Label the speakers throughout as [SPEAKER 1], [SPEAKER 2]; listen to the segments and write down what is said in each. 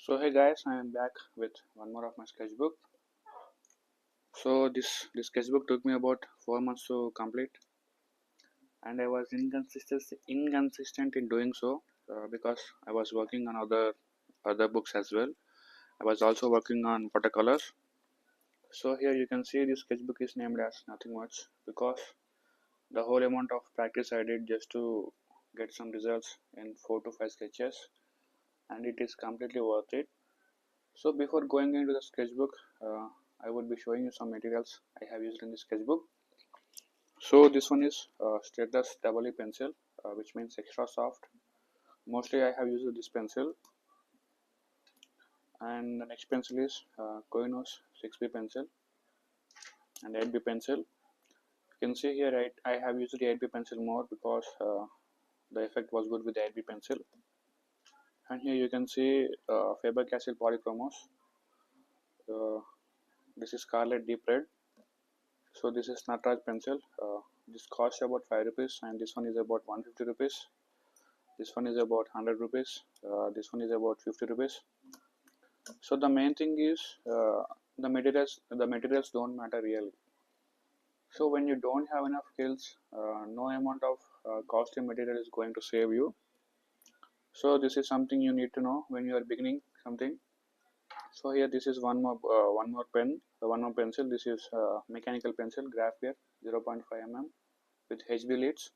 [SPEAKER 1] So hey guys, I am back with one more of my sketchbook. So this sketchbook took me about 4 months to complete, and I was inconsistent in doing so because I was working on other books as well. I was also working on watercolors. So here you can see this sketchbook is named as nothing much because the whole amount of practice I did just to get some results in 4 to 5 sketches, and it is completely worth it. So before going into the sketchbook, I would be showing you some materials I have used in the sketchbook. So this one is Stateless Double E pencil, which means extra soft. Mostly I have used this pencil, and the next pencil is Koinos 6B pencil and 8B pencil. You can see here I have used the 8B pencil more because the effect was good with the 8B pencil. And here you can see Faber-Castell Polychromos. Uh, this is Scarlet Deep Red. So this is Nataraj pencil. This costs about 5 rupees, and this one is about 150 rupees. This one is about 100 rupees. This one is about 50 rupees. So the main thing is the materials don't matter really. So when you don't have enough skills, no amount of costly material is going to save you. So this is something you need to know when you are beginning something. So here this is one more pen, one more pencil. This is mechanical pencil, Graphir 0.5 mm with HB leads.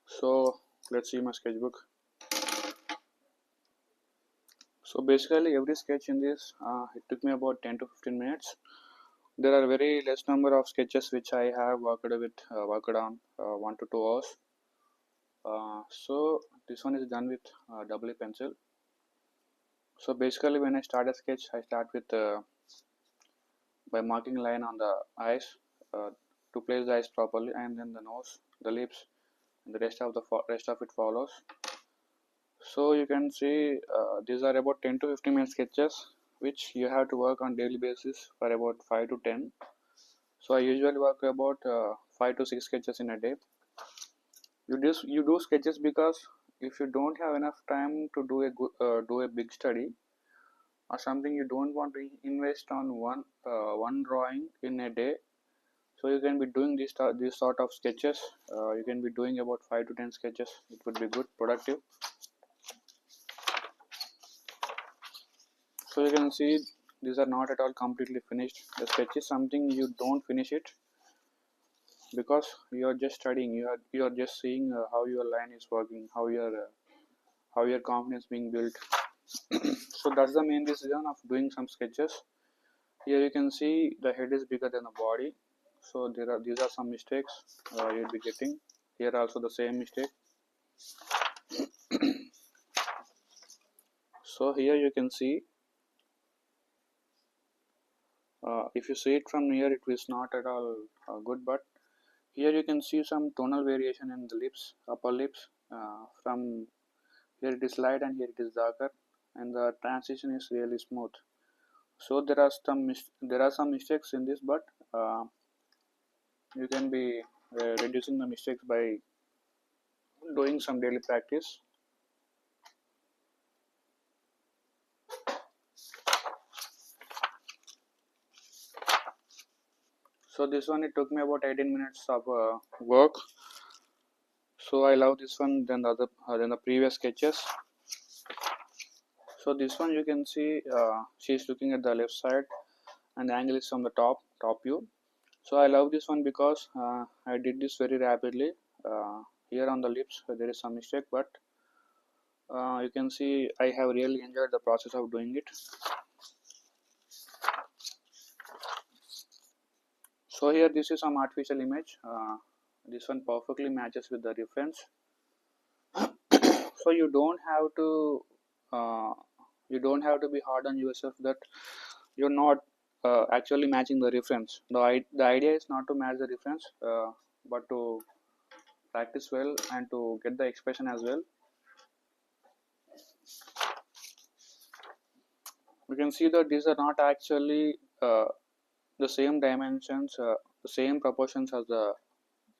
[SPEAKER 1] So let's see my sketchbook. So basically every sketch in this it took me about 10 to 15 minutes. There are very less number of sketches which I have worked on 1 to 2 hours. So this one is done with double E pencil. So basically when I start a sketch, I start with by marking a line on the eyes uh, to place the eyes properly, and then the nose, the lips, and the rest of it follows. So you can see these are about 10 to 15 minute sketches which you have to work on daily basis for about 5 to 10. So I usually work about 5 to 6 sketches in a day. You do sketches because if you don't have enough time to do a big study or something, you don't want to invest on one drawing in a day. So you can be doing these sort of sketches. You can be doing about 5 to 10 sketches. It would be good, productive. So you can see these are not at all completely finished. The sketch is something you don't finish it because you are just studying. You are just seeing how your line is working, how your confidence being built. So that's the main reason of doing some sketches. Here you can see the head is bigger than the body. So these are some mistakes you'll be getting. Here also the same mistake. So here you can see if you see it from near, it is not at all good, but here you can see some tonal variation in the lips, upper lips. From here it is light and here it is darker, and the transition is really smooth. So there are some mistakes in this, but you can be reducing the mistakes by doing some daily practice. So this one it took me about 18 minutes of work. So I love this one than the previous sketches. So this one you can see she's looking at the left side and the angle is from the top view. So I love this one because I did this very rapidly. Here on the lips there is some mistake, but you can see I have really enjoyed the process of doing it. So here this is some artificial image. This one perfectly matches with the reference. So uh, you don't have to be hard on yourself that you're not actually matching the reference. The idea is not to match the reference, but to practice well and to get the expression as well. We can see that these are not actually the same dimensions, the same proportions as the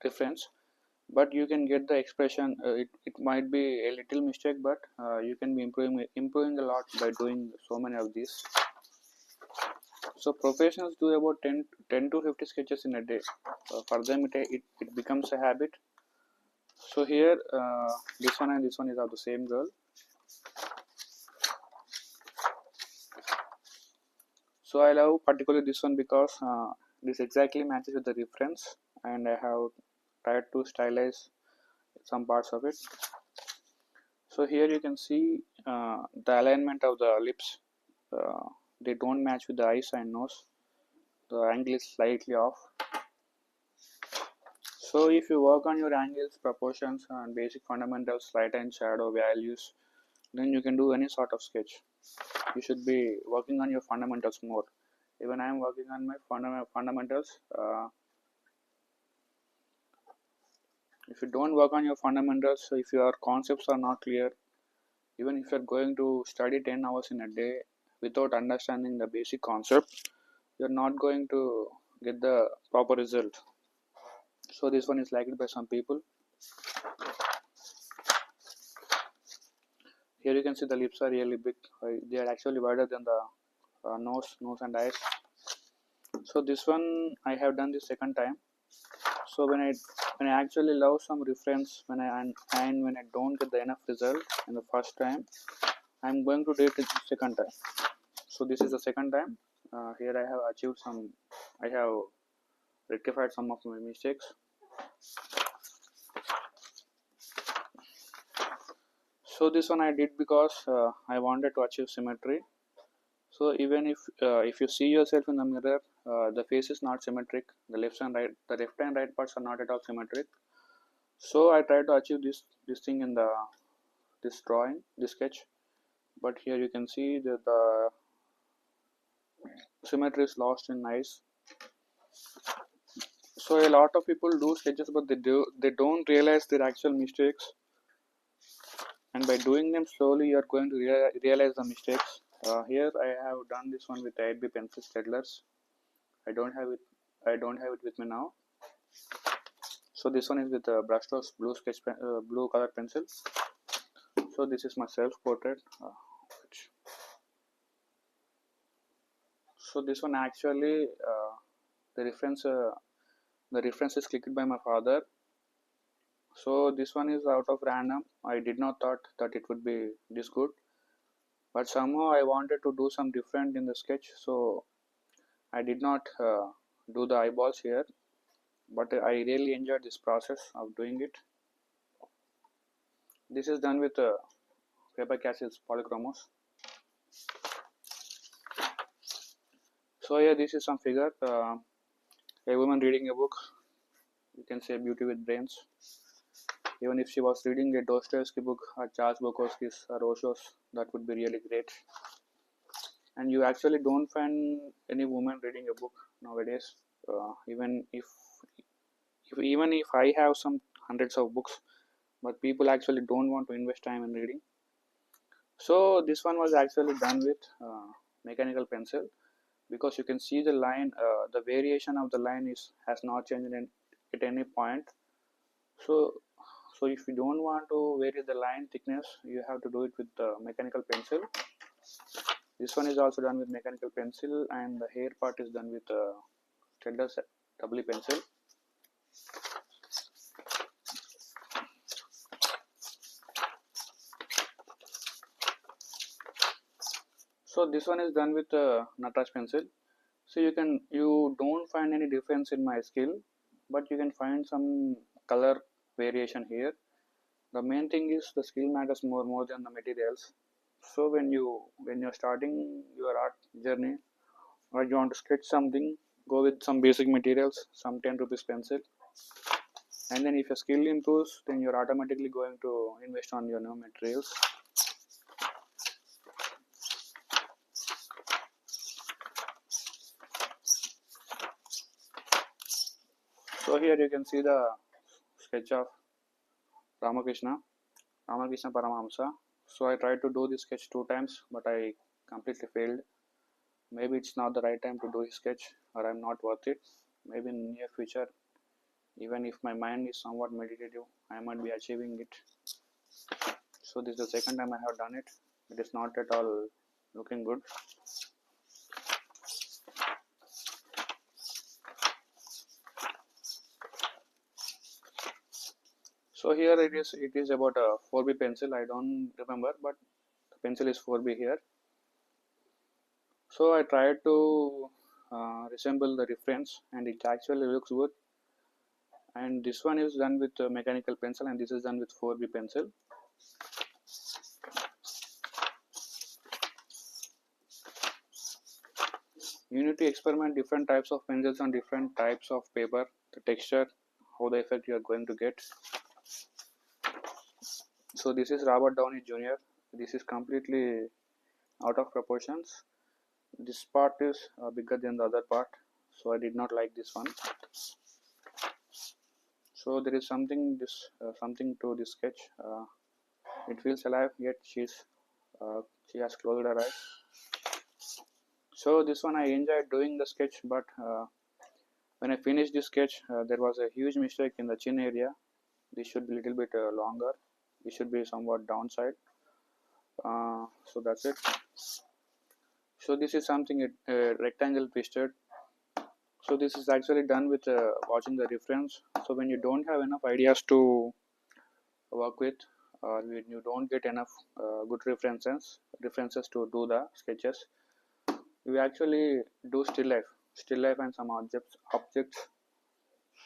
[SPEAKER 1] reference. but you can get the expression. It might be a little mistake, but you can be improving a lot by doing so many of these. So professionals do about 10 to 50 sketches in a day. For them it becomes a habit. So here this one and this one is of the same girl. So I love particularly this one because this exactly matches with the reference, and I have tried to stylize some parts of it. So here you can see the alignment of the lips. Uh, they don't match with the eyes and nose. The angle is slightly off. So if you work on your angles, proportions, and basic fundamentals, light and shadow values, then you can do any sort of sketch. You should be working on your fundamentals more. Even I am working on my fundamentals. If you don't work on your fundamentals, so if your concepts are not clear, even if you're going to study 10 hours in a day without understanding the basic concept, you're not going to get the proper result. So this one is liked by some people. Here you can see the lips are really big. They are actually wider than the nose and eyes. So this one I have done the second time. So when I actually love some reference, when I don't get the enough result in the first time, I'm going to do it the second time. So this is the second time. Here I have achieved some. I have rectified some of my mistakes. So this one I did because I wanted to achieve symmetry. So even if you see yourself in the mirror, the face is not symmetric. The left and right parts are not at all symmetric. So I try to achieve this thing in this drawing, this sketch. But here you can see that the symmetry is lost in eyes. So a lot of people do sketches, but they don't realize their actual mistakes. And by doing them slowly, you are going to realize the mistakes. Here I have done this one with 8B pencil Staedtlers. I don't have it. I don't have it with me now. So this one is with Brushstrokes blue color pencil. So this is my self portrait. So this one actually the reference is clicked by my father. So this one is out of random. I did not thought that it would be this good, but somehow I wanted to do some different in the sketch. So I did not do the eyeballs here, but I really enjoyed this process of doing it. This is done with Faber-Castell's polychromos. So here this is some figure, a woman reading a book. You can say Beauty with Brains. Even if she was reading a Dostoevsky book or Charles Bukowski's or Osho's, that would be really great. And you actually don't find any woman reading a book nowadays. Even if I have some hundreds of books, but people actually don't want to invest time in reading. So this one was actually done with mechanical pencil, because you can see the line, the variation of the line has not changed at any point. So if you don't want to vary the line thickness, you have to do it with mechanical pencil. This one is also done with mechanical pencil, and the hair part is done with Staedtler's doubly pencil. So this one is done with Nataraj pencil. So you don't find any difference in my skill, but you can find some color variation here. The main thing is the skill matters more than the materials. So when you're starting your art journey, or you want to sketch something, go with some basic materials, some 10 rupees pencil, and then if your skill improves, then you're automatically going to invest on your new materials. So here you can see the sketch of Ramakrishna Paramahamsa. So I tried to do this sketch 2 times, but I completely failed. Maybe it's not the right time to do his sketch, or I'm not worth it. Maybe in near future, Even if my mind is somewhat meditative, I might be achieving it. So this is the second time I have done it. It is not at all looking good. So here it is about a 4B pencil. I don't remember, but the pencil is 4B here. So I tried to resemble the reference, and it actually looks good. And this one is done with a mechanical pencil, and this is done with 4B pencil. You need to experiment different types of pencils on different types of paper, the texture, how the effect you are going to get. So this is Robert Downey Jr. This is completely out of proportions. This part is bigger than the other part, so I did not like this one. So there is something to this sketch. It feels alive, yet she has closed her eyes. So this one I enjoyed doing the sketch, but when I finished this sketch, there was a huge mistake in the chin area. This should be a little bit longer. This should be somewhat downside. So that's it. So this is something rectangle twisted. So this is actually done with watching the reference. So when you don't have enough ideas to work with, or when you don't get enough good references to do the sketches, you actually do still life and some objects.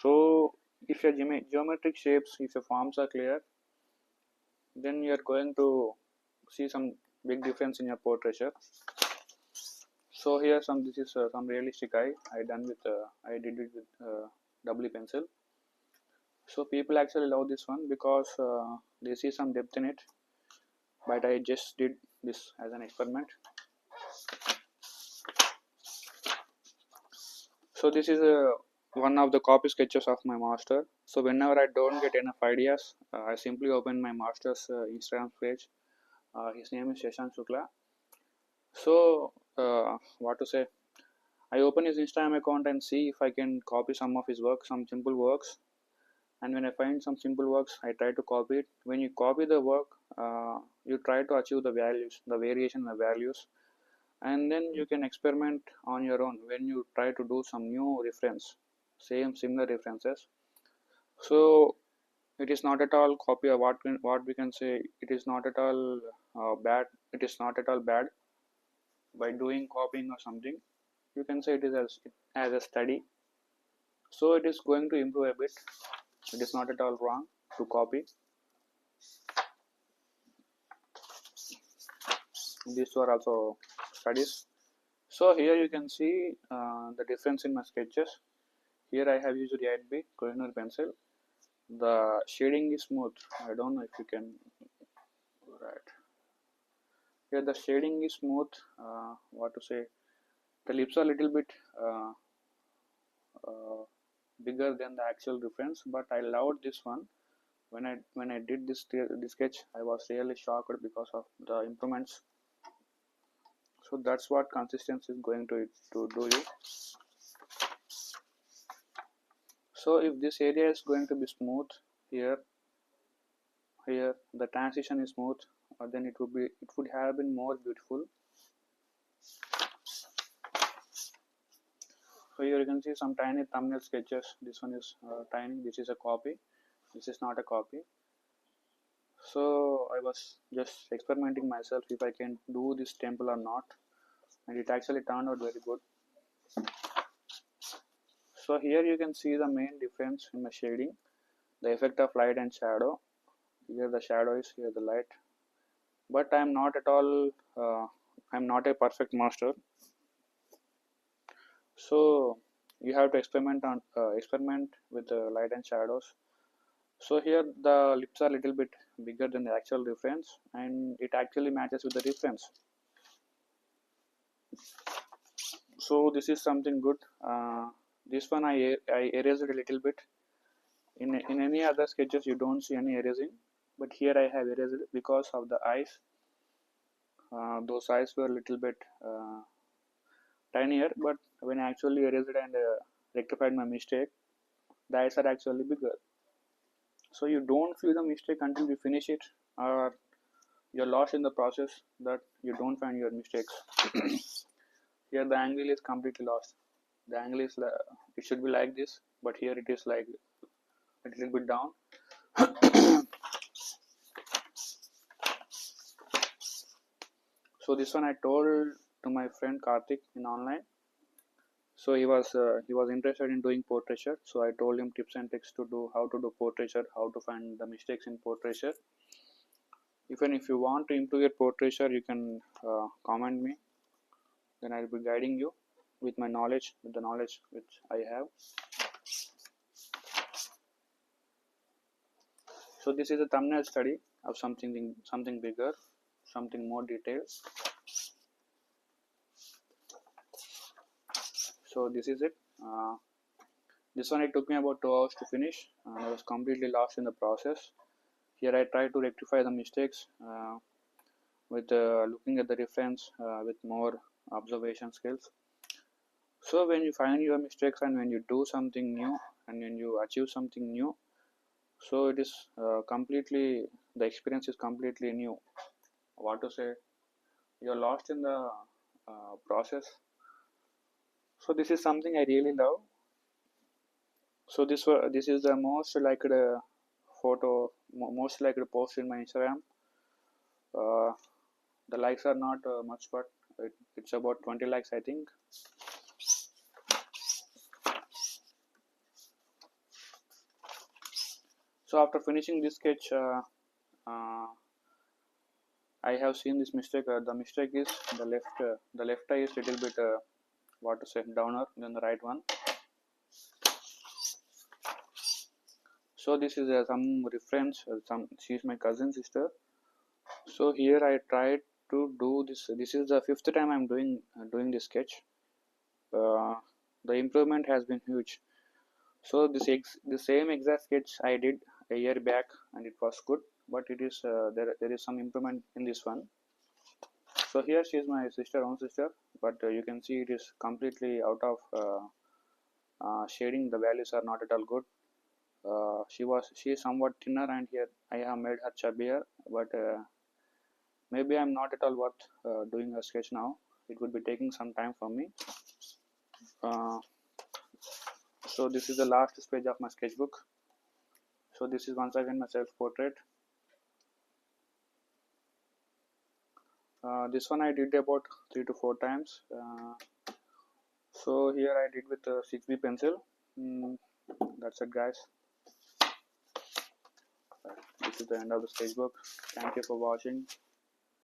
[SPEAKER 1] So if your geometric shapes, if your forms are clear, then you are going to see some big difference in your portraiture. So here this is some realistic eye I did it with doubly pencil. So people actually love this one because they see some depth in it, but I just did this as an experiment. So this is one of the copy sketches of my master. So whenever I don't get enough ideas, I simply open my master's Instagram page. His name is Shashank Shukla. So what to say, I open his Instagram account and see if I can copy some of his work, some simple works. And when I find some simple works, I try to copy it. When you copy the work, you try to achieve the values, the variation in the values, and then you can experiment on your own when you try to do some new reference, similar references. So it is not at all copy, or what we can say, it is not at all bad. It is not at all bad by doing copying or something. You can say it is as a study. So it is going to improve a bit. It is not at all wrong to copy. These two are also studies. So here you can see the difference in my sketches. Here I have used 8B Kohinoor pencil. The shading is smooth. I don't know if you can right. Here the shading is smooth. What to say? The lips are a little bit uh, bigger than the actual reference, but I loved this one. When I did this sketch, I was really shocked because of the improvements. So that's what consistency is going to do you. So if this area is going to be smooth here the transition is smooth, then it would have been more beautiful. So here you can see some tiny thumbnail sketches. This one is tiny. This is a copy. This is not a copy. So I was just experimenting myself if I can do this temple or not, and it actually turned out very good. So here you can see the main difference in my shading, the effect of light and shadow. Here the shadow is, here the light. But I am not at all. I am not a perfect master. So you have to experiment with the light and shadows. So here the lips are a little bit bigger than the actual reference, and it actually matches with the reference. So this is something good. This one I erased it a little bit. In any other sketches you don't see any erasing, but here I have erased it because of the eyes. Those eyes were a little bit tinier, but when I actually erased it and rectified my mistake, the eyes are actually bigger. So you don't feel the mistake until you finish it, or you're lost in the process that you don't find your mistakes. Here the angle is completely lost. The angle is it should be like this, but here it is like a little bit down. So this one I told to my friend Karthik in online. So he was interested in doing portraiture. So I told him tips and tricks to do how to do portraiture, how to find the mistakes in portraiture. Even if you want to improve your portraiture, you can comment me. Then I'll be guiding you with my knowledge, with the knowledge which I have. So this is a thumbnail study of something bigger, something more detailed. So this is it. This one it took me about 2 hours to finish. I was completely lost in the process. Here I tried to rectify the mistakes with looking at the reference with more observation skills. So when you find your mistakes and when you do something new and when you achieve something new, so it is completely, the experience is completely new. What to say? You're lost in the process. So this is something I really love. So this is the most liked photo, most liked post in my Instagram. The likes are not much, but it's about 20 likes, I think. So after finishing this sketch, I have seen this mistake. The mistake is the left eye is little bit what to say, downer than the right one. So this is some reference. She's my cousin sister. So here I tried to do this. This is the 5th time I'm doing this sketch. The improvement has been huge. So the same exact sketch I did a year back, and it was good. But it is there is some improvement in this one. So here she is my own sister, but you can see it is completely out of shading. The values are not at all good. She is somewhat thinner, and here I have made her chubbier, but maybe I'm not at all worth doing a sketch now. It would be taking some time for me. So this is the last page of my sketchbook. So this is once again my self-portrait. This one I did about 3 to 4 times. So here I did with a 6B pencil. That's it, guys. This is the end of the sketchbook. Thank you for watching.